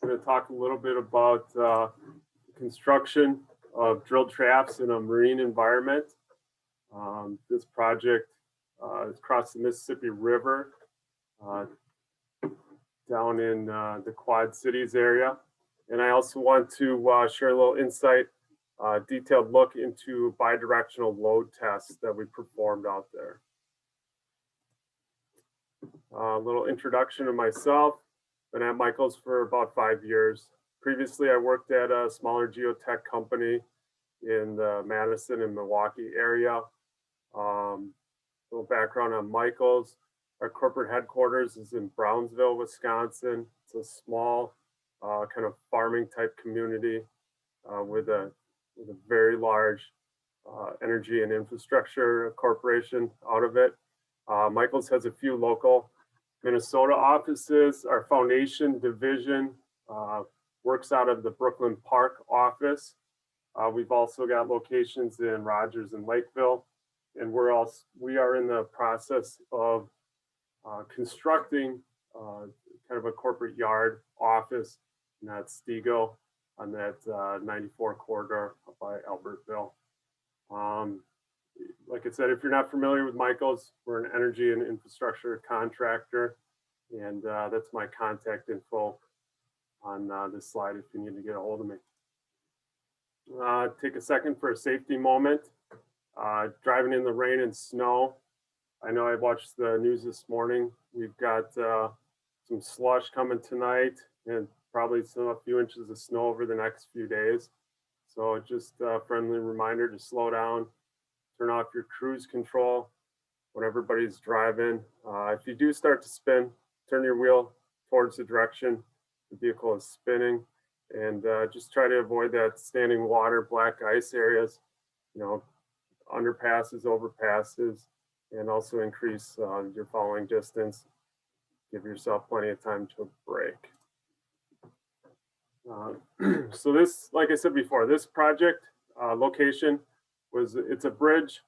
I'm going to talk a little bit about construction of drill traps in a marine environment. This project is across the Mississippi River down in the Quad Cities area. And I also want to share a little insight, detailed look into bidirectional load tests that we performed out there. A little introduction of myself. Been at Michels for about 5 years. Previously, I worked at a smaller geotech company in the Madison and Milwaukee area. Little background on Michels. Our corporate headquarters is in Brownsville, Wisconsin. It's a small kind of farming type community with a very large energy and infrastructure corporation out of it. Michels has a few local Minnesota offices. Our foundation division works out of the Brooklyn Park office. We've also got locations in Rogers and Lakeville, and we are in the process of constructing kind of a corporate yard office in that Stego on that 94 corridor up by Albertville. Like I said, if you're not familiar with Michels, we're an energy and infrastructure contractor, and that's my contact info on this slide if you need to get a hold of me. Take a second for a safety moment. Driving in the rain and snow. I know I watched the news this morning. We've got some slush coming tonight and probably a few inches of snow over the next few days. So just a friendly reminder to slow down, turn off your cruise control when everybody's driving. If you do start to spin, turn your wheel towards the direction the vehicle is spinning, and just try to avoid that standing water, black ice areas, underpasses, overpasses, and also increase your following distance. Give yourself plenty of time to brake. So this, like I said before, this project location it's a bridge,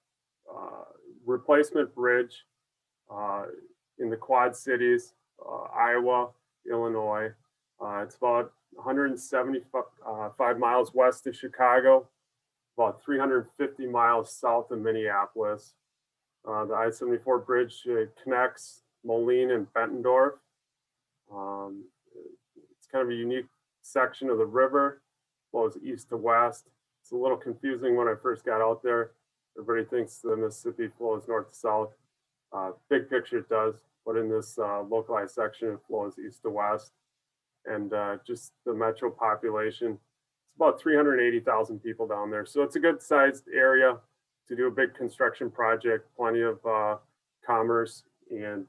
replacement bridge in the Quad Cities, Iowa, Illinois. It's about 175 miles west of Chicago, about 350 miles south of Minneapolis. The I-74 bridge connects Moline and Bettendorf. It's kind of a unique section of the river, flows east to west. It's a little confusing when I first got out there. Everybody thinks the Mississippi flows north to south. Big picture it does, but in this localized section, it flows east to west. And just the metro population, it's about 380,000 people down there. So it's a good sized area to do a big construction project, plenty of commerce and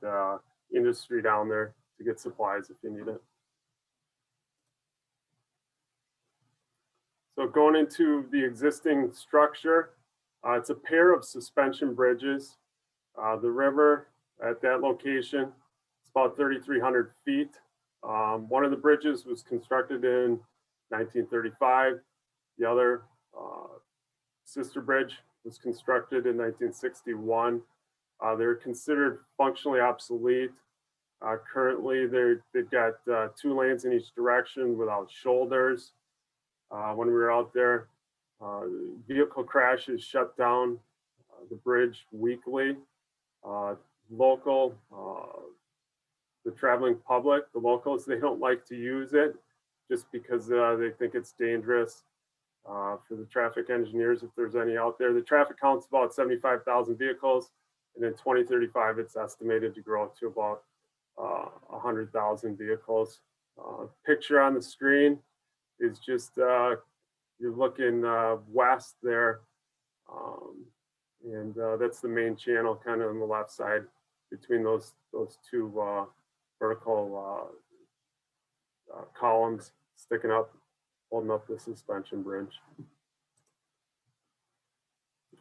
industry down there to get supplies if you need it. So going into the existing structure, it's a pair of suspension bridges. The river at that location, it's about 3,300 feet. One of the bridges was constructed in 1935. The other sister bridge was constructed in 1961. They're considered functionally obsolete. Currently, they've got 2 lanes in each direction without shoulders. When we were out there, vehicle crashes shut down the bridge weekly. The traveling public, the locals, they don't like to use it just because they think it's dangerous. For the traffic engineers, if there's any out there, the traffic count's about 75,000 vehicles, and in 2035, it's estimated to grow to about 100,000 vehicles. Picture on the screen is just, you're looking west there, and that's the main channel kind of on the left side between those 2 vertical columns sticking up, holding up the suspension bridge.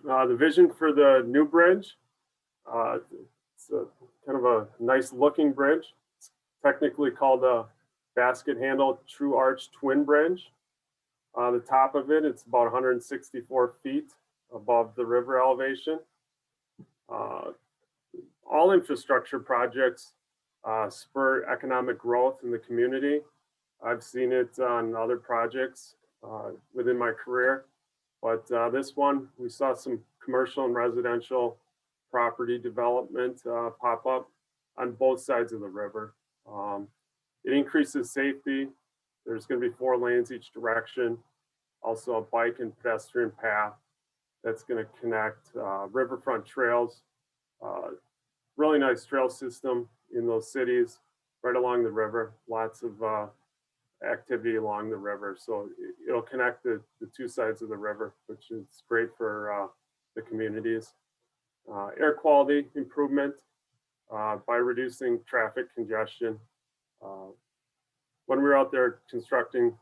The vision for the new bridge, it's kind of a nice looking bridge. It's technically called a basket handle true arch twin bridge. The top of it, it's about 164 feet above the river elevation. All infrastructure projects spur economic growth in the community. I've seen it on other projects within my career, but this one, we saw some commercial and residential property development pop up on both sides of the river. It increases safety. There's going to be 4 lanes each direction, also a bike and pedestrian path that's going to connect riverfront trails. Really nice trail system in those cities right along the river. Lots of activity along the river. So it'll connect the 2 sides of the river, which is great for the communities. Air quality improvement by reducing traffic congestion. When we were out there constructing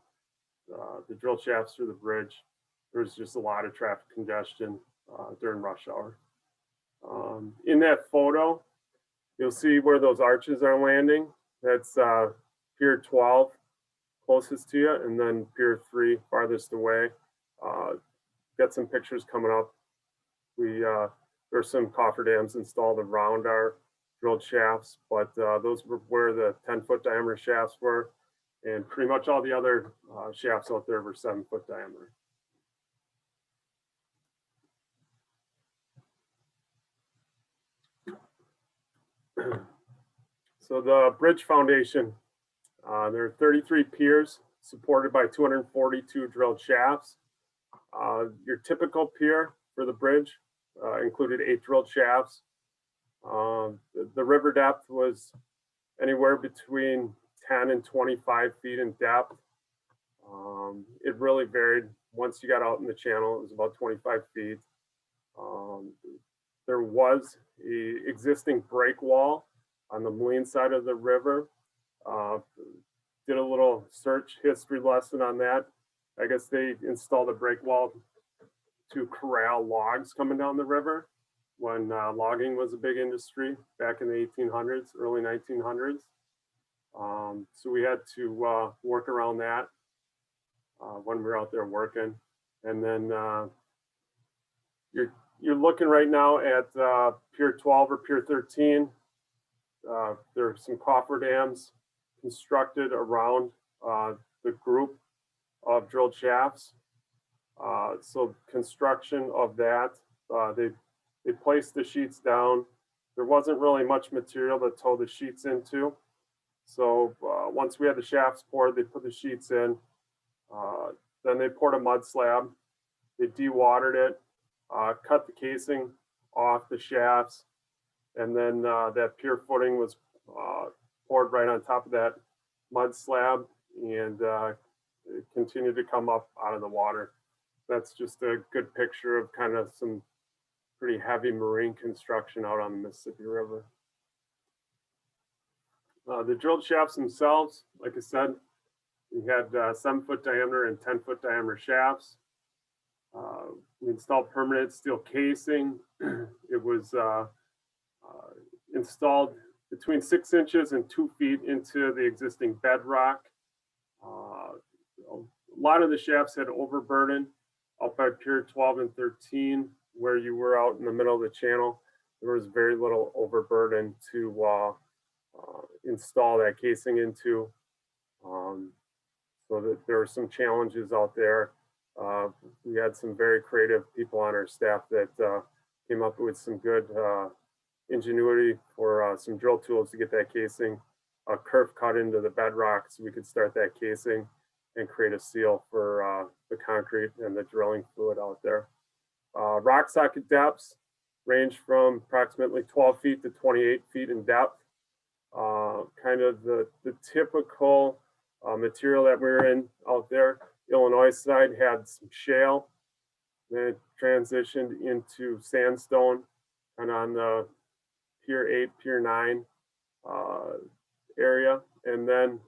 the drill shafts for the bridge, there was just a lot of traffic congestion during rush hour. In that photo, you'll see where those arches are landing. That's Pier 12 closest to you, and then Pier 3 farthest away. Got some pictures coming up. There's some cofferdams installed around our drilled shafts, but those were where the 10-foot diameter shafts were, and pretty much all the other shafts out there were 7-foot diameter. So the bridge foundation, there are 33 piers supported by 242 drilled shafts. Your typical pier for the bridge included 8 drilled shafts. The river depth was anywhere between 10 and 25 feet in depth. It really varied. Once you got out in the channel, it was about 25 feet. There was an existing break wall on the Moline side of the river. Did a little search history lesson on that. I guess they installed a break wall to corral logs coming down the river when logging was a big industry back in the 1800s, early 1900s. So we had to work around that when we were out there working. And then you're looking right now at Pier 12 or Pier 13. There are some cofferdams constructed around the group of drilled shafts. So construction of that, they placed the sheets down. There wasn't really much material to tow the sheets into. So once we had the shafts poured, they put the sheets in. Then they poured a mud slab. They dewatered it, cut the casing off the shafts, and then that pier footing was poured right on top of that mud slab, and it continued to come up out of the water. That's just a good picture of kind of some pretty heavy marine construction out on the Mississippi River. The drilled shafts themselves, like I said, we had 7-foot diameter and 10-foot diameter shafts. We installed permanent steel casing. It was installed between 6 inches and 2 feet into the existing bedrock. A lot of the shafts had overburden out by Pier 12 and 13, where you were out in the middle of the channel. There was very little overburden to install that casing into. So that there were some challenges out there. We had some very creative people on our staff that came up with some good ingenuity for some drill tools to get that casing curve cut into the bedrock so we could start that casing and create a seal for the concrete and the drilling fluid out there. Rock socket depths range from approximately 12 feet to 28 feet in depth. Kind of the typical material that we're in out there. Illinois side had some shale, then it transitioned into sandstone, and on the Pier 8, Pier 9 area, and then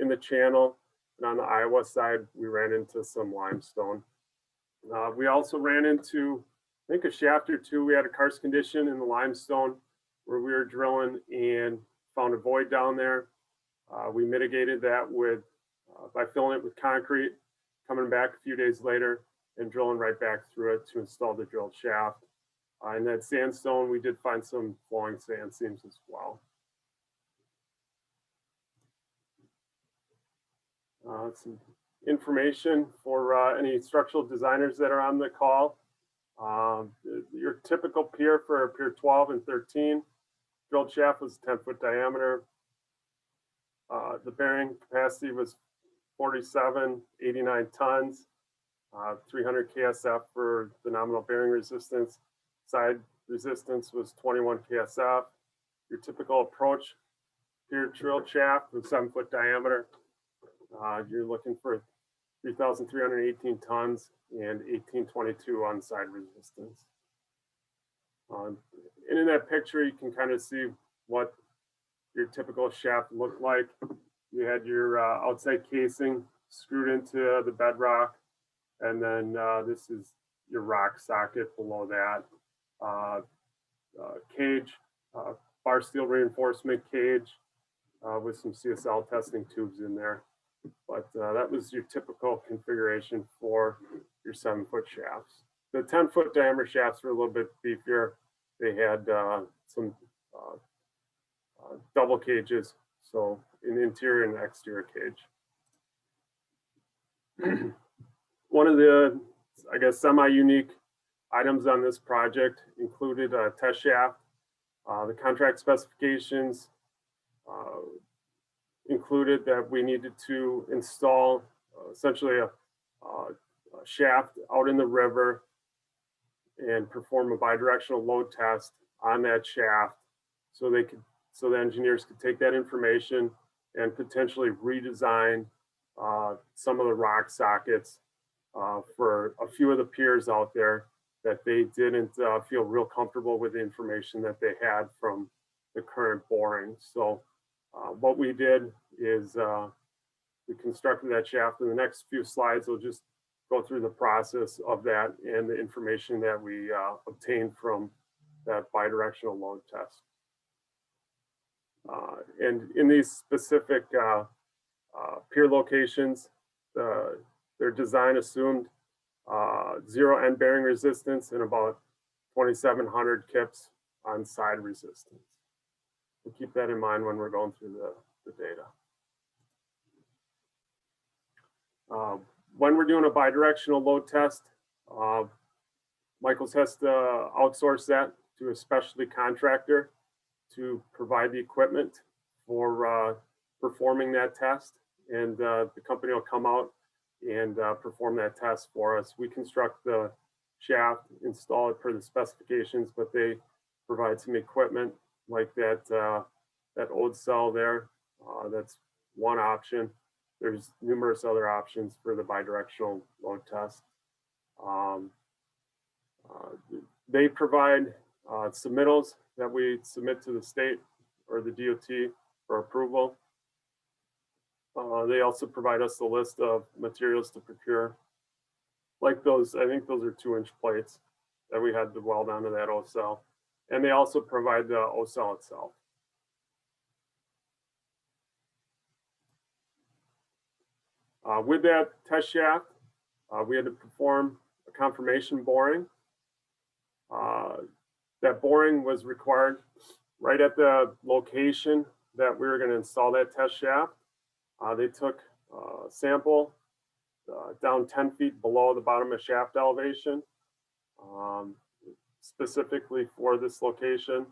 in the channel and on the Iowa side, we ran into some limestone. We also ran into, I think, a shaft or two. We had a karst condition in the limestone where we were drilling and found a void down there. We mitigated that with by filling it with concrete, coming back a few days later and drilling right back through it to install the drilled shaft. In that sandstone, we did find some flowing sand seams as well. Some information for any structural designers that are on the call. Your typical pier for pier 12 and 13, drilled shaft was 10-foot diameter. The bearing capacity was 4789 tons, 300 KSF for the nominal bearing resistance. Side resistance was 21 KSF. Your typical approach pier drilled shaft with 7-foot diameter. You're looking for 3,318 tons and 1822 on side resistance. And in that picture, you can kind of see what your typical shaft looked like. You had your outside casing screwed into the bedrock, and then this is your rock socket below that. Cage, bar steel reinforcement cage with some Csl testing tubes in there. But that was your typical configuration for your 7-foot shafts. The 10-foot diameter shafts were a little bit beefier. They had some double cages, so an interior and exterior cage. One of the, I guess, semi-unique items on this project included a test shaft. The contract specifications included that we needed to install essentially a shaft out in the river and perform a bidirectional load test on that shaft, so the engineers could take that information and potentially redesign some of the rock sockets for a few of the piers out there that they didn't feel real comfortable with the information that they had from the current boring. So what we did is we constructed that shaft. In the next few slides, we'll just go through the process of that and the information that we obtained from that bidirectional load test. And in these specific pier locations, their design assumed 0 end bearing resistance and about 2,700 kips on side resistance. We'll keep that in mind when we're going through the data. When we're doing a bidirectional load test, Michels has to outsource that to a specialty contractor to provide the equipment for performing that test. And the company will come out and perform that test for us. We construct the shaft, install it per the specifications, but they provide some equipment like that old cell there. That's one option. There's numerous other options for the bidirectional load test. They provide submittals that we submit to the state or the DOT for approval. They also provide us a list of materials to procure, like those, I think those are 2-inch plates that we had to weld onto that O-cell. And they also provide the O-cell itself. With that test shaft, we had to perform a confirmation boring. That boring was required right at the location that we were going to install that test shaft. They took a sample down 10 feet below the bottom of shaft elevation, specifically for this location.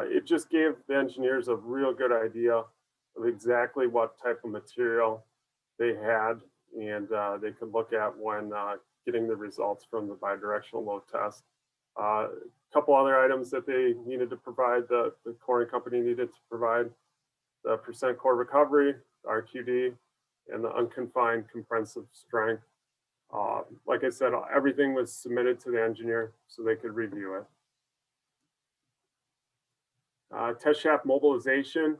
It just gave the engineers a real good idea of exactly what type of material they had, and they could look at when getting the results from the bidirectional load test. A couple other items that they needed to provide, the coring company needed to provide: the percent core recovery, RQD, and the unconfined compressive strength. Like I said, everything was submitted to the engineer so they could review it. Test shaft mobilization.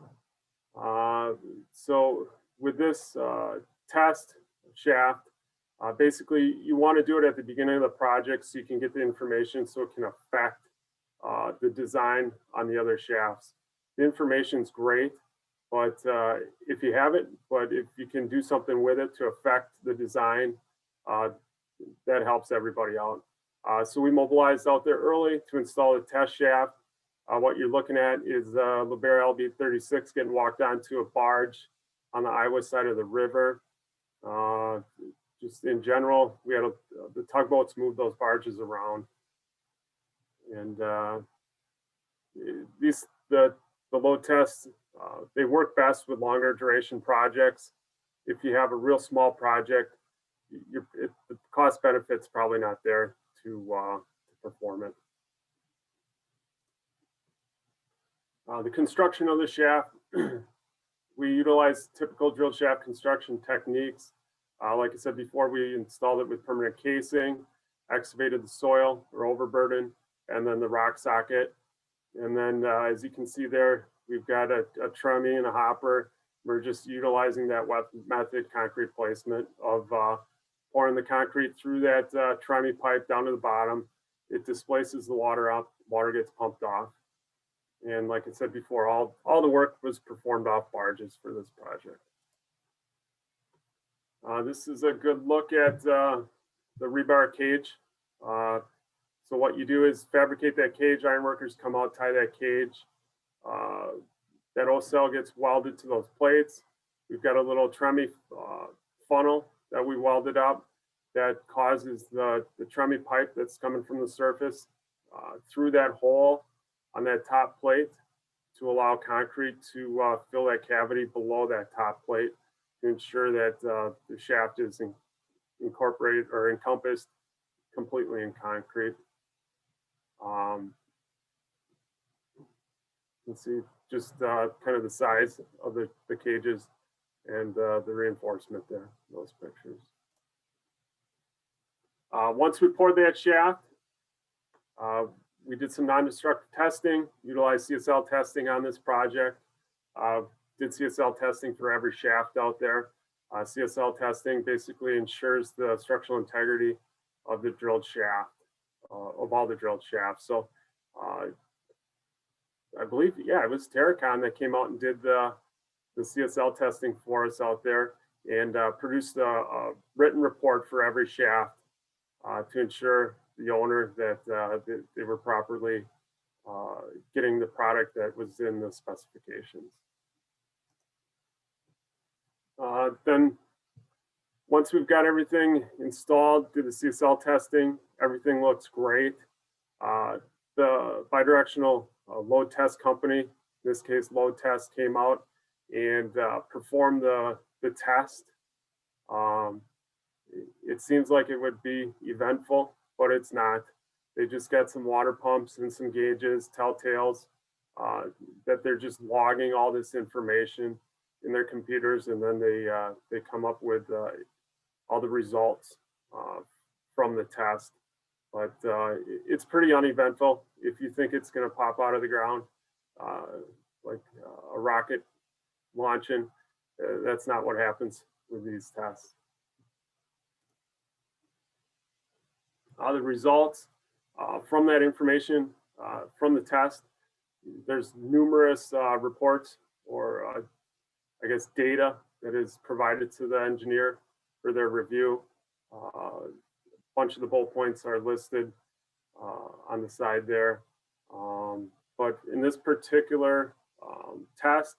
So with this test shaft, basically you want to do it at the beginning of the project so you can get the information so it can affect the design on the other shafts. The information's great, but if you have it, but if you can do something with it to affect the design, that helps everybody out. So we mobilized out there early to install the test shaft. What you're looking at is Rebar LB36 getting walked onto a barge on the Iowa side of the river. Just in general, we had the tugboats move those barges around, and the load tests, they work best with longer duration projects. If you have a real small project, the cost benefit's probably not there to perform it. The construction of the shaft, we utilize typical drill shaft construction techniques. Like I said before, we installed it with permanent casing, excavated the soil or overburden, and then the rock socket. And then as you can see there, we've got a tremie and a hopper. We're just utilizing that method concrete placement of pouring the concrete through that tremie pipe down to the bottom. It displaces the water up, water gets pumped off. And like I said before, all the work was performed off barges for this project. This is a good look at the rebar cage. So what you do is fabricate that cage, ironworkers come out, tie that cage. That O-cell gets welded to those plates. We've got a little tremie funnel that we welded up that causes the tremie pipe that's coming from the surface through that hole on that top plate to allow concrete to fill that cavity below that top plate to ensure that the shaft is incorporated or encompassed completely in concrete. You can see just kind of the size of the cages and the reinforcement there, those pictures. Once we poured that shaft, we did some non-destructive testing, utilized Csl testing on this project. Did Csl testing for every shaft out there. Csl testing basically ensures the structural integrity of the drilled shaft, of all the drilled shafts. So I believe, yeah, it was Terracon that came out and did the Csl testing for us out there and produced a written report for every shaft to ensure the owner that they were properly getting the product that was in the specifications. Then once we've got everything installed, do the Csl testing, everything looks great. The bidirectional load test company, in this case Load Test, came out and performed the test. It seems like it would be eventful, but it's not. They just got some water pumps and some gauges, telltales, that they're just logging all this information in their computers, and then they come up with all the results from the test. But it's pretty uneventful. If you think it's going to pop out of the ground like a rocket launching, that's not what happens with these tests. The results from that information from the test, there's numerous reports or I guess data that is provided to the engineer for their review. A bunch of the bullet points are listed on the side there. But in this particular test,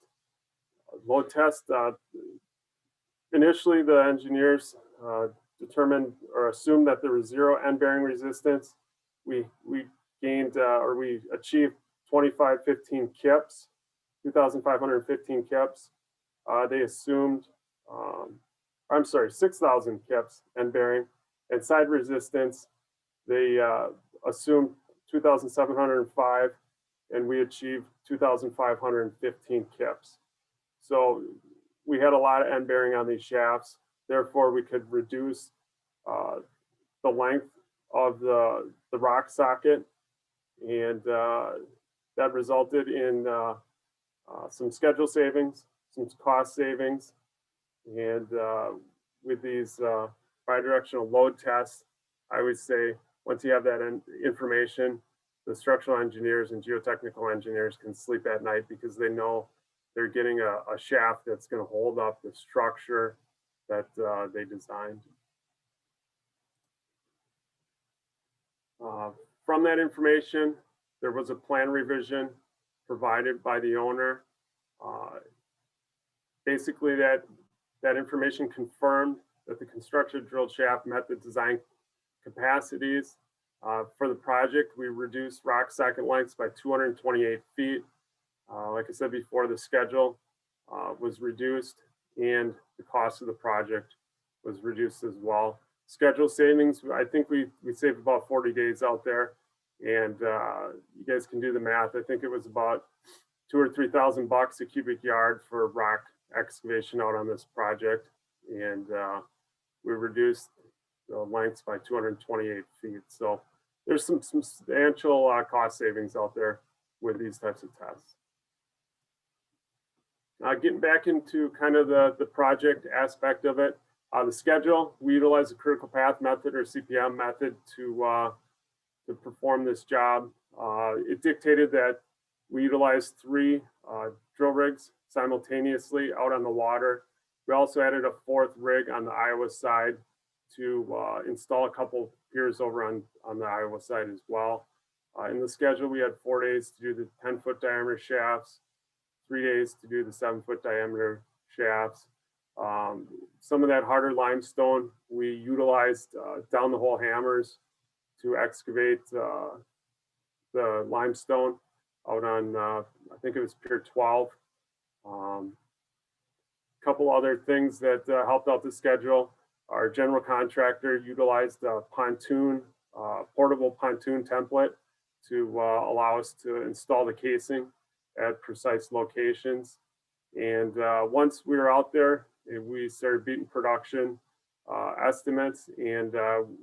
load test, initially the engineers determined or assumed that there was zero end bearing resistance. We gained or we achieved 2515 kips, 2,515 kips. They assumed, I'm sorry, 6,000 kips end bearing, and side resistance, they assumed 2,705, and we achieved 2,515 kips. So we had a lot of end bearing on these shafts. Therefore, we could reduce the length of the rock socket, and that resulted in some schedule savings, some cost savings, and with these bidirectional load tests, I would say once you have that information, the structural engineers and geotechnical engineers can sleep at night because they know they're getting a shaft that's going to hold up the structure that they designed. From that information, there was a plan revision provided by the owner. Basically, that information confirmed that the construction drill shaft met the design capacities. For the project, we reduced rock socket lengths by 228 feet. Like I said before, the schedule was reduced and the cost of the project was reduced as well. Schedule savings, I think we saved about 40 days out there, and you guys can do the math. I think it was about $2,000 or $3,000 a cubic yard for rock excavation out on this project, and we reduced the lengths by 228 feet. So there's some substantial cost savings out there with these types of tests. Getting back into kind of the project aspect of it, the schedule, we utilize the critical path method or CPM method to perform this job. It dictated that we utilize 3 drill rigs simultaneously out on the water. We also added a 4th rig on the Iowa side to install a couple piers over on the Iowa side as well. In the schedule, we had 4 days to do the 10-foot diameter shafts, 3 days to do the 7-foot diameter shafts. Some of that harder limestone, we utilized down the hole hammers to excavate the limestone out on, I think it was Pier 12. Couple other things that helped out the schedule. Our general contractor utilized a pontoon, portable pontoon template to allow us to install the casing at precise locations. And once we were out there, we started beating production estimates, and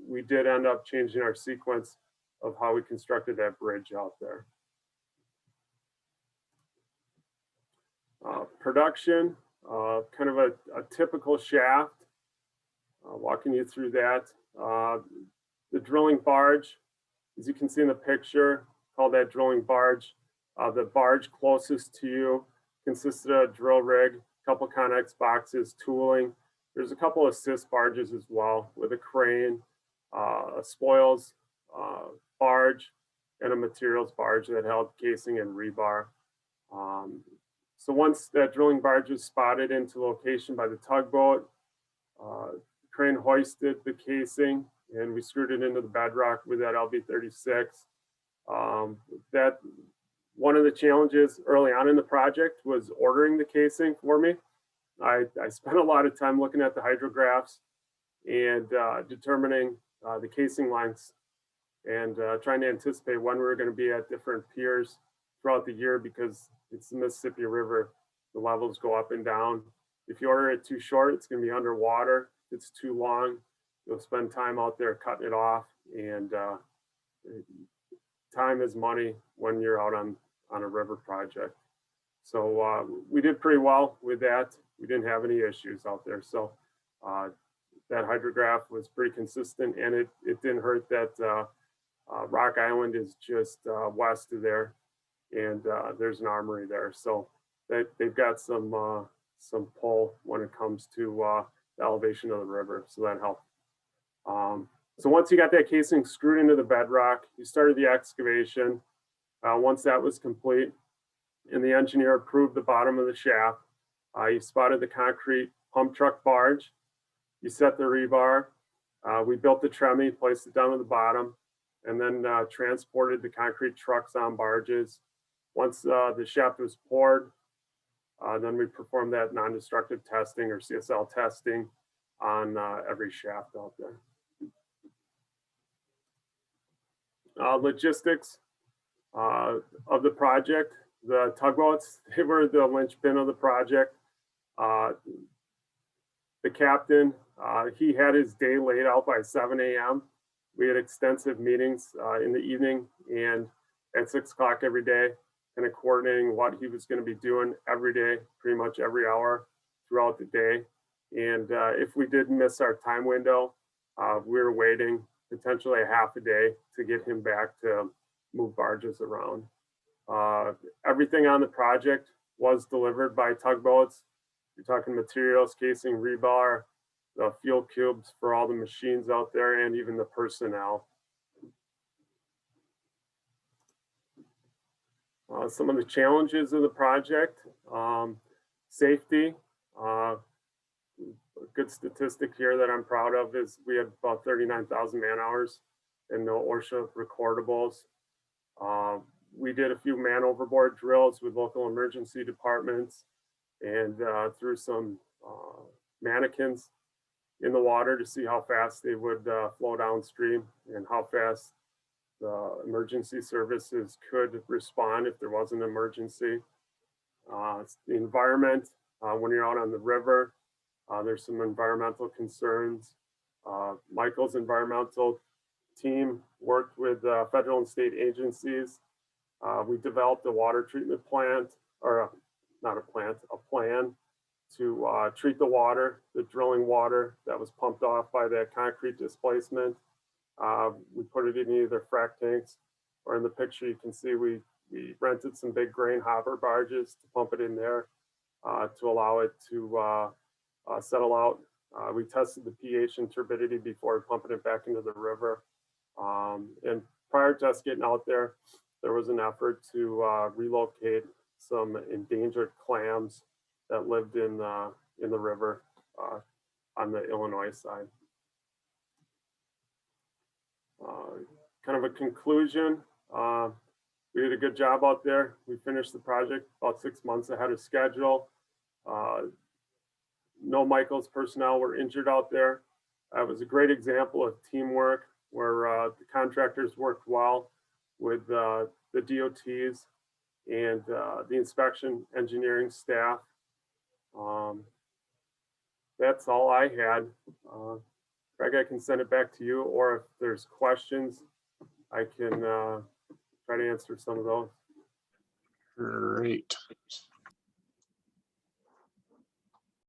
we did end up changing our sequence of how we constructed that bridge out there. Production, kind of a typical shaft, walking you through that. The drilling barge, as you can see in the picture, called that drilling barge. The barge closest to you consisted of a drill rig, a couple Connex boxes, tooling. There's a couple of assist barges as well with a crane, a spoils barge, and a materials barge that held casing and rebar. So once that drilling barge was spotted into location by the tugboat, crane hoisted the casing and we screwed it into the bedrock with that LB36. That one of the challenges early on in the project was ordering the casing for me. I spent a lot of time looking at the hydrographs and determining the casing lengths and trying to anticipate when we were going to be at different piers throughout the year, because it's the Mississippi River. The levels go up and down. If you order it too short, it's going to be underwater. If it's too long, you'll spend time out there cutting it off, and time is money when you're out on a river project. So we did pretty well with that. We didn't have any issues out there. So that hydrograph was pretty consistent, and it didn't hurt that Rock Island is just west of there, and there's an armory there. So they've got some pull when it comes to the elevation of the river. So that helped. So once you got that casing screwed into the bedrock, you started the excavation. Once that was complete and the engineer approved the bottom of the shaft, you spotted the concrete pump truck barge. You set the rebar. We built the tremie, placed it down at the bottom, and then transported the concrete trucks on barges. Once the shaft was poured, then we performed that non-destructive testing, or Csl testing, on every shaft out there. Logistics of the project. The tugboats, they were the linchpin of the project. The captain, he had his day laid out by 7 a.m. We had extensive meetings in the evening and at 6 o'clock every day, kind of coordinating what he was going to be doing every day, pretty much every hour throughout the day. And if we did miss our time window, we were waiting potentially a half a day to get him back to move barges around. Everything on the project was delivered by tugboats. You're talking materials, casing, rebar, the fuel cubes for all the machines out there, and even the personnel. Some of the challenges of the project: safety. good statistic here that I'm proud of is we had about 39,000 man hours and no OSHA recordables. We did a few man overboard drills with local emergency departments and threw some mannequins in the water to see how fast they would flow downstream and how fast the emergency services could respond if there was an emergency. The environment, when you're out on the river, there's some environmental concerns. Michael's environmental team worked with federal and state agencies. We developed a water treatment plant, or not a plant, a plan to treat the water, the drilling water that was pumped off by that concrete displacement. We put it in either frac tanks, or in the picture you can see we rented some big grain hopper barges to pump it in there to allow it to settle out. We tested the pH and turbidity before pumping it back into the river. And prior to us getting out there, there was an effort to relocate some endangered clams that lived in the river on the Illinois side. Kind of a conclusion, we did a good job out there. We finished the project about 6 months ahead of schedule. No Michels personnel were injured out there. It was a great example of teamwork where the contractors worked well with the DOTs and the inspection engineering staff. That's all I had. Greg, I can send it back to you, or if there's questions, I can try to answer some of those. Great.